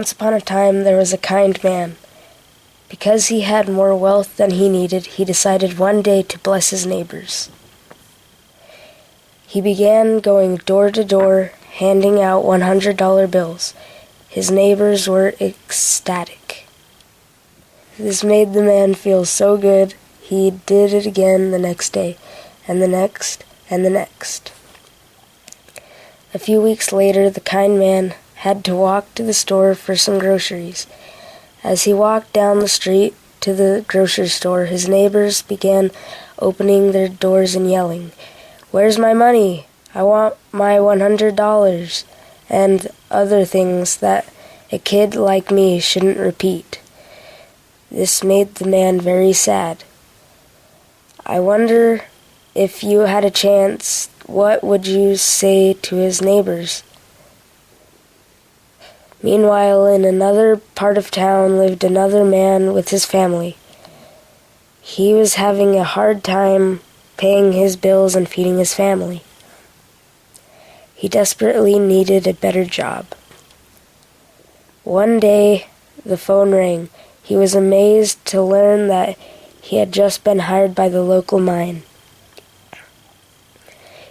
Once upon a time, there was a kind man. Because he had more wealth than he needed, he decided one day to bless his neighbors. He began going door to door, handing out $100 bills. His neighbors were ecstatic. This made the man feel so good, he did it again the next day, and the next, and the next. A few weeks later, the kind man had to walk to the store for some groceries. As he walked down the street to the grocery store, his neighbors began opening their doors and yelling, "Where's my money? I want my $100," and other things that a kid like me shouldn't repeat. This made the man very sad. I wonder, if you had a chance, what would you say to his neighbors? Meanwhile, in another part of town lived another man with his family. He was having a hard time paying his bills and feeding his family. He desperately needed a better job. One day, the phone rang. He was amazed to learn that he had just been hired by the local mine.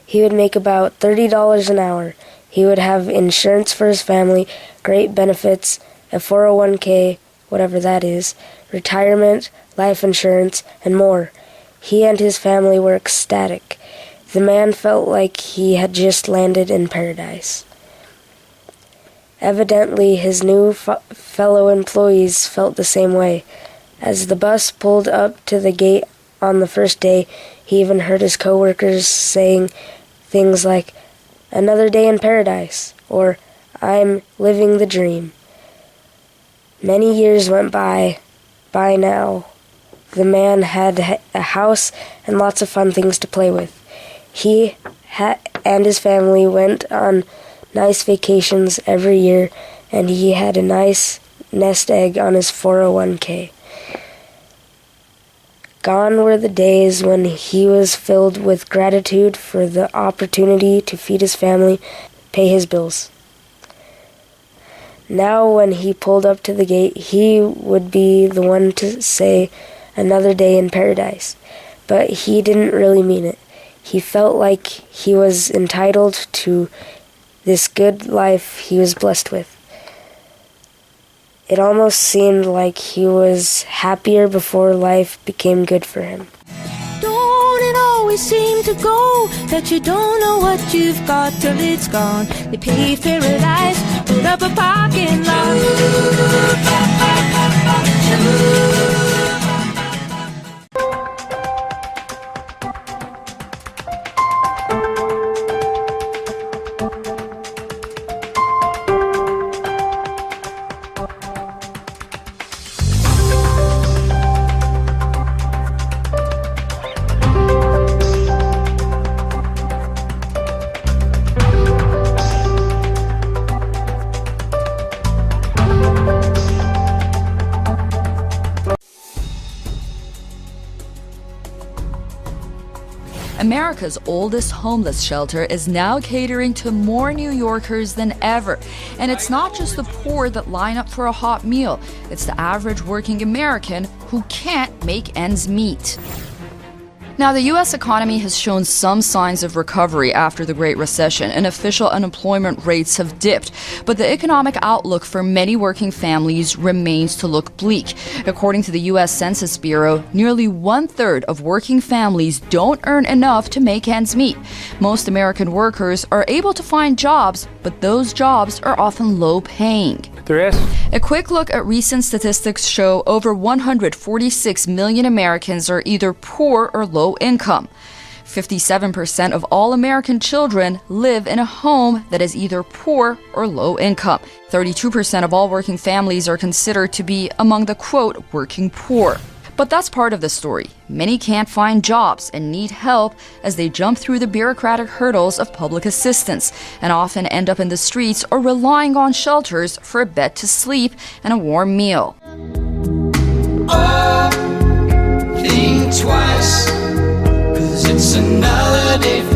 He would make about $30 an hour. He would have insurance for his family, great benefits, a 401k, whatever that is, retirement, life insurance, and more. He and his family were ecstatic. The man felt like he had just landed in paradise. Evidently, his new fellow employees felt the same way. As the bus pulled up to the gate on the first day, he even heard his coworkers saying things like, "Another day in paradise," or "I'm living the dream." Many years went by. By now, the man had a house and lots of fun things to play with. He and his family went on nice vacations every year, and he had a nice nest egg on his 401k. Gone were the days when he was filled with gratitude for the opportunity to feed his family, pay his bills. Now when he pulled up to the gate, he would be the one to say, "Another day in paradise." But he didn't really mean it. He felt like he was entitled to this good life he was blessed with. It almost seemed like he was happier before life became good for him. Don't it always seem to go that you don't know what you've got till it's gone? They paved paradise, put up a parking lot. America's oldest homeless shelter is now catering to more New Yorkers than ever. And it's not just the poor that line up for a hot meal. It's the average working American who can't make ends meet. Now, the U.S. economy has shown some signs of recovery after the Great Recession, and official unemployment rates have dipped. But the economic outlook for many working families remains to look bleak. According to the U.S. Census Bureau, nearly 1/3 of working families don't earn enough to make ends meet. Most American workers are able to find jobs, but those jobs are often low-paying. A quick look at recent statistics show over 146 million Americans are either poor or low income. 57% of all American children live in a home that is either poor or low income. 32% of all working families are considered to be among the, quote, working poor. But that's part of the story. Many can't find jobs and need help as they jump through the bureaucratic hurdles of public assistance and often end up in the streets or relying on shelters for a bed to sleep and a warm meal. Oh, think twice, 'cause it's another day.